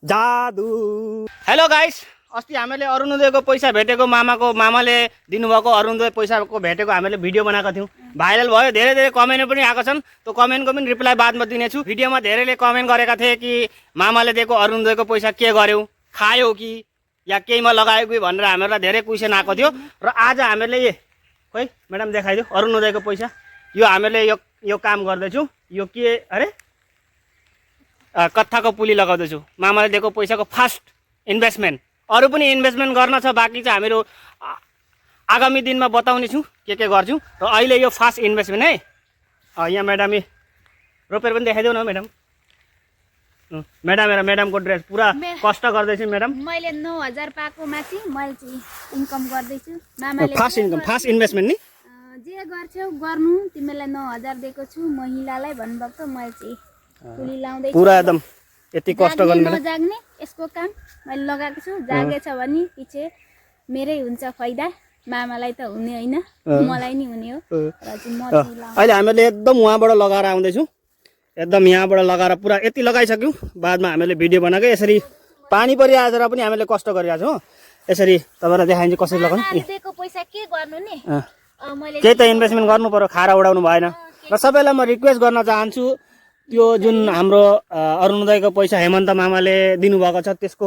जादु। Hello guys, अस्ति हामीले अरुणोदयको पैसा भेटेको मामाले दिनुभएको अरुणोदय पैसाको भेटेको हामीले भिडियो बनाएको थियौँ। भाइरल भयो, धेरै धेरै कमेन्ट पनि आएको छन्। त्यो कमेन्टको पनि रिप्लाई बादमा दिनेछु। भिडियोमा धेरैले कमेन्ट गरेका थिए कि मामाले दिएको अरुणोदयको पैसा के गर्यौ, खायौ कि या केहीमा लगायो कि भनेर हामीहरूलाई धेरै क्वेसन आएको थियो। र आज हामीले खोइ म्याडम देखाइदियो अरुणोदयको पैसा। यो हामीले यो काम गर्दैछौँ। यो के अरे कत्थाको पुली लगाउँदैछु। मामाले दिएको पैसाको फर्स्ट इन्भेस्टमेन्ट। अरू पनि इन्भेस्टमेन्ट गर्न छ, बाँकी चाहिँ हामीहरू आगामी दिनमा बताउने छौँ के गर्छौँ। र अहिले यो फर्स्ट इन्भेस्टमेन्ट है। यहाँ म्याडम रोपेर पनि देखाइदेऊ न म्याडम। म्याडमको ड्रेस पुरा कष्ट गर्दैछु म्याडम। मैले 9000 पाएकोमा चाहिँ मैले चाहिँ इन्कम गर्दैछु। मामाले फर्स्ट इन्भेस्टमेन्ट नि जे गर्छौ गर्नु, तिमीलाई 9000 दिएको छु महिलालाई भन्नुभएको। मैले चाहिँ पुली लाउँदै पुरा एकदम यति कष्ट गर्नु नजाग्ने यसको काम मैले लगाएको छु। जागेछ भने पछि मेरै हुन्छ फाइदा, मामालाई त हुने होइन, मलाई नि हुने हो। र चाहिँ म अहिले हामीले एकदम वहाँबाट लगाएर आउँदैछौँ। एकदम यहाँबाट लगाएर पुरा यति लगाइसक्यौँ। बादमा हामीले भिडियो बनाएको यसरी पानी परिआएर पनि हामीले कष्ट गरिरहेको छौँ। यसरी तपाईँलाई देखाइन्छ कसरी लगाउनु। दिएको पैसा के गर्नु नि, मैले केही त इन्भेस्टमेन्ट गर्नु पर्यो, खाएर उडाउनु भएन। र सबैलाई म रिक्वेस्ट गर्न चाहन्छु, त्यो जुन हाम्रो अरुणोदयको पैसा हेमन्त मामाले दिनुभएको छ त्यसको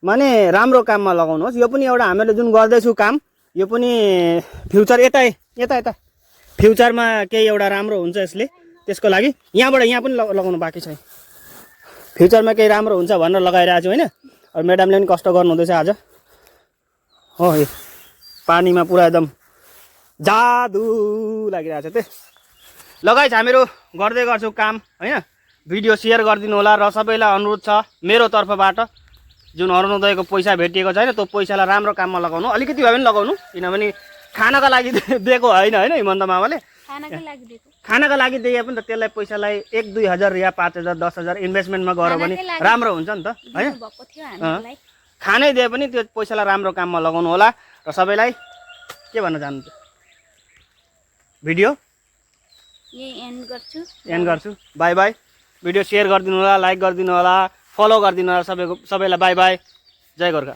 माने राम्रो काममा लगाउनुहोस्। यो पनि एउटा हामीले जुन गर्दैछु काम, यो पनि फ्युचर यता फ्युचरमा केही एउटा राम्रो हुन्छ यसले। त्यसको लागि यहाँ पनि लगाउनु बाँकी छ। फ्युचरमा केही राम्रो हुन्छ भनेर लगाइरहेको छु होइन। अब म्याडमले पनि कष्ट गर्नुहुँदैछ आज। हो यो पानीमा पुरा एकदम जादु लागिरहेको छ। त्यो लगाइछ हामीहरू गर्दै गर्छौँ काम होइन। भिडियो सेयर गरिदिनु होला। र सबैलाई अनुरोध छ मेरो तर्फबाट, जुन अरुणोदयको पैसा भेटिएको छैन त्यो पैसालाई राम्रो काममा लगाउनु। अलिकति भए पनि लगाउनु, किनभने खानाका लागि दिएको होइन हेमन्त मामाले। खानाका लागि दिए पनि त त्यसलाई पैसालाई 1-2 हजार या 5,000 10,000 इन्भेस्टमेन्टमा गऱ्यो भने राम्रो हुन्छ नि त होइन। खानै दिए पनि त्यो पैसालाई राम्रो काममा लगाउनु होला। र सबैलाई के भन्न चाहनुहुन्छ? भिडियो एन्ड गर्छु। By by. भिडियो सेयर गरिदिनु होला, लाइक गरिदिनु होला, फलो गरिदिनु होला सबैलाई। By by. जय गोर्खा।